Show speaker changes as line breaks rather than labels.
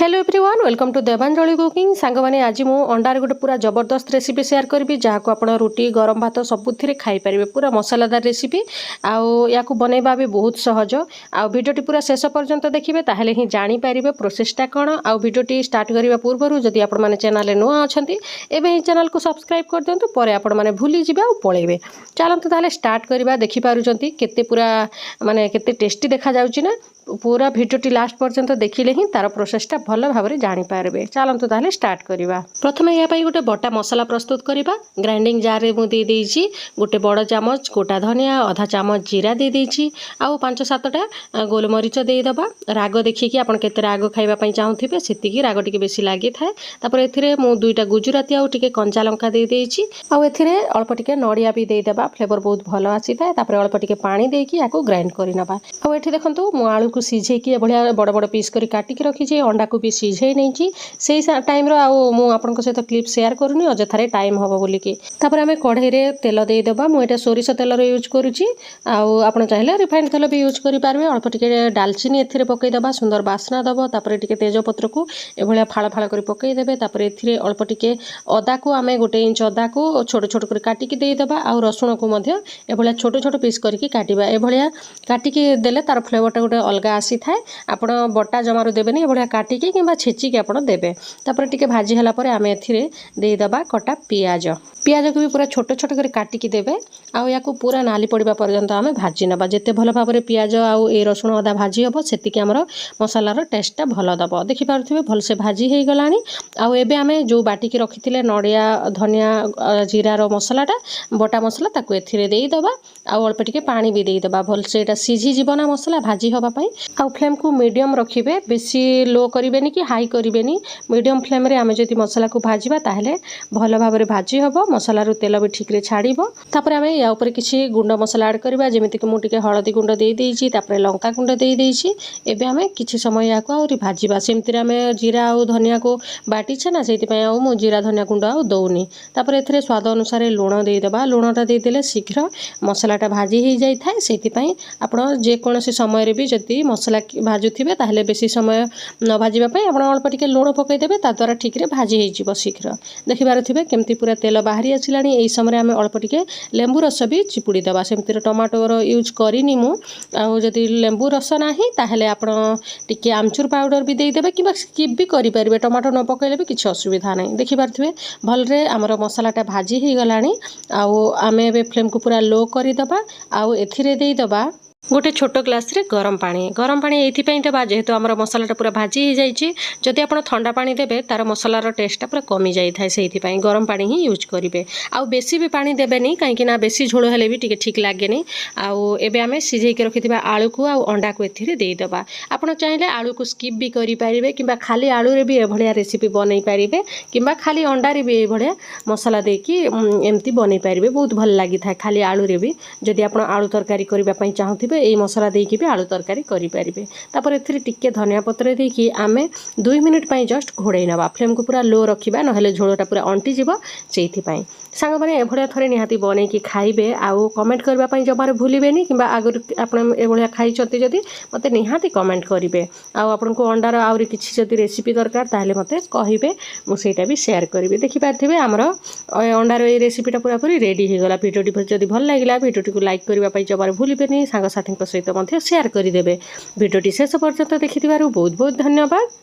Hello everyone welcome to Devanjali cooking सांग माने आज मु अंडार गोटे पूरा जबरदस्त रेसिपी शेयर करी जहाँ आप रुटी गरम भात सबुथ खाई पारे पूरा मसलादार रेसिपी या बनैबा भी बहुत सहज आ भिडियोटी पूरा शेष पर्यंत देखिए ताहले ही जानीपारे प्रोसेसटा कौन आ भिडियोटी स्टार्ट करने पूर्व जदि आपण चैनल नुआ अच्छा एवं चैनल को सब्सक्राइब कर दिंतु पर आपण मैंने भूली जाए और पलैबे चलते ताहले स्टार्ट करवा देखिपुंट केते पूरा माने केते टेस्टी देखा जाउची ना पूरा भिडियोटी लास्ट पर्यंत देखिले ही तार प्रोसेसटा भल भाव में जानीपारे चलतु ताहले स्टार्ट करवा। प्रथम यहाँ गोटे बटा मसला प्रस्तुत करवा ग्राइंडिंग जार मुझे देदेछि गोटे बड़ चामच गोटा धनिया अधा चामच जीरा दे देछि आउ 5-7टा गोलमरीच देदेबा राग देखिए आप केते राग खाइबा चाहूथिबे सेतिकी राग टिके बेसी लागि थाए तापर एथिरे मु 2टा गुजराती आउ टिके कंचा लंका दे देछि आउ एथिरे अल्प टिके नडिया भी देदेबा फ्लेवर बहुत भल आसी थाए तापर अल्प टिके पानी देकी याको ग्राइंड करि नबा। आउ एठी देखंतु मु आलू को सिझेकी बढ़िया बड़ बड़ पीस करी काटिकी रखी अंडा को भी सिझे नहीं से टाइम आपन सहित क्लिप शेयर करूनी अजथारे टाइम हम बोलिकी तापर आम कढ़ई में तेल देदेबा मुझे सोरिष तेल यूज करुच्ची आपड़ चाहिए रिफाइंड तेल भी यूज करेंगे अल्प टिके डालचीनी एथिरे पकईदेबा सुंदर बास्ना दब तापर टिके तेजपत्र को एभलिया फाड़ फाड़ कर पकईदेबे तापर एथिरे अल्प टिके अदा को आम 1 इंच अदा को छोट छोट कर काटिकी देदेबा आ रसुण को एभलिया छोट छोट पीस करके काटिबा एभलिया काटिकी देले तार फ्लेवरटा गोटे अलग आसी थाए आपण बटा जमारू देबेनी एभलिया काटिकी किंबा छेचिकी आपण देबे तापर टिके भाजी हला परे आमे एथिरे देदेबा कटा पियाज को भी पूरा छोट छोट कर काटिकी देबे आउ याकू पूरा नाली पड़िबा पर्यंत आमे भाजी नबा जेते भल भाव में पियाज आउ ए रसुण अदा भाजी हबो सेतिकी हमर मसालार टेस्टटा भल दबो देखि पारुथिबे भल से भाजी हे गलानी आउ एबे आमे जो बाटिकी रखिथिले नडिया धनिया जीरा रो मसलाटा बटा मसला ताकू एथिरे देई दबा आउ अल्प टिके पानी भी देई दबा भल से एटा सिझी जीवना मसला भाजी हबा पई आउ फ्लेम को मीडियम रखिबे बेसी लो करिवेनी कि हाई करिवेनी मीडियम फ्लेम रे आमे जदि मसला को भाजीबा ताहले भल भाव में भाजी हबो मसला रो तेल भी ठीक रे छाड़ीबो तापर आमे या ऊपर किछि गुंड मसला ऐड करबा जेमिति कि मु टिके हळदी गुंड देई देइछि तापर लंका गुंड देई देइछि एबे आमे किछि समय याको आउरी भाजीबा सेमति आमे जीरा आउ धनिया को बाटी छ ना सेति पय आउ मु जीरा धनिया गुंड आउ दउनी तापर एथरे स्वाद अनुसार लूण देई देबा लूणटा देई देले शीघ्र मसलाटा भाजी हे जाई थाए सेति पय आपण जे कोनोसी समय रे भी जति मसला भाजुथिबे ताहले बेसी समय न भाजीबा पय आपण अल्प टिके लूण पकई देबे ता द्वारा ठीक रे भाजी हे जिवो शीघ्र देखि पारुथिबे केमति पूरा तेल बाहरी आसिलानी एई समय आमे अल्प टिके लेंबू रस भी चिपुड़ी देबा सेमति टमाटोर यूज करिनी मु आ जदि लेंबू रस नाही ताहले आपण टिके आमचूर पाउडर भी देई देबे किबा स्किप भी करि परिबे टमाटो न पकइले भी किछि असुविधा नाही देखि पारुथिबे भल रे हमर मसालाटा भाजी हे गलानी आ आमे एबे फ्लेम को पूरा लो करि दबा आ एथिरे देई दबा गोटे छोट ग्लास रे गरम पानी एइथिपई देबा जेहेतु हमर मसलाटा पूरा भाजी हो जाइछि जदि आपण ठंडा पानी देबे तार मसलार टेस्टटा पूरा कमी जाई थाए सेइथिपई गरम पानी ही यूज करिवे आ बेसी भी पानी देबेनी काहेकि ना बेसी झोल हेले भी टिके ठीक लागेनी आ एबे आमे सिझेई के रखिथिबा आलू को आ अंडा को एथिरे देई दबा आपण चाहिले आलू को स्किप भी करि पारिबे किबा खाली आलू रे भी एभलिया रेसिपी बनै पारिबे किबा खाली अंडा रे भी एभलिया मसला देकी एमती बनै पारिबे बहुत भल लागि थाए खाली आलू रे भी जदि आपण आलू तरकारी करिबा पई चाहूथिबे ए मसला देकी भी आलू तरकारी करि पारिबे तापर एथिरे टिके धनिया पत्र देकी आमे 2 मिनिट पई जस्ट घोड़ै नबा फ्लेम को पूरा लो रखिबा नहले झोलटा पूरा अंटी जिवो सेइथि पई सांग माने एभलिया थरे निहाती बनै की खाइबे आउ कमेंट करबा पई जमारे भूलिबेनी किबा आगर आपण एभलिया खाइचंती जदि मते निहाती कमेंट करिवे आउ आपन को अंडार आउरी किछि जदि रेसिपी दरकार ताहले मते कहिबे मु सेटा भी शेयर करिवे देखि पाथिबे हमरो अंडार ए रेसिपीटा पूरा पूरी रेडी हे गला भिडियोटी जदि भल लागिला भिडियोटी को लाइक करबा पई जमारे भूलिबेनी सांग साथी सहित शेयर करदेवे भिडियोटी शेष पर्यंत देखिथिबारु बहुत बहुत धन्यवाद।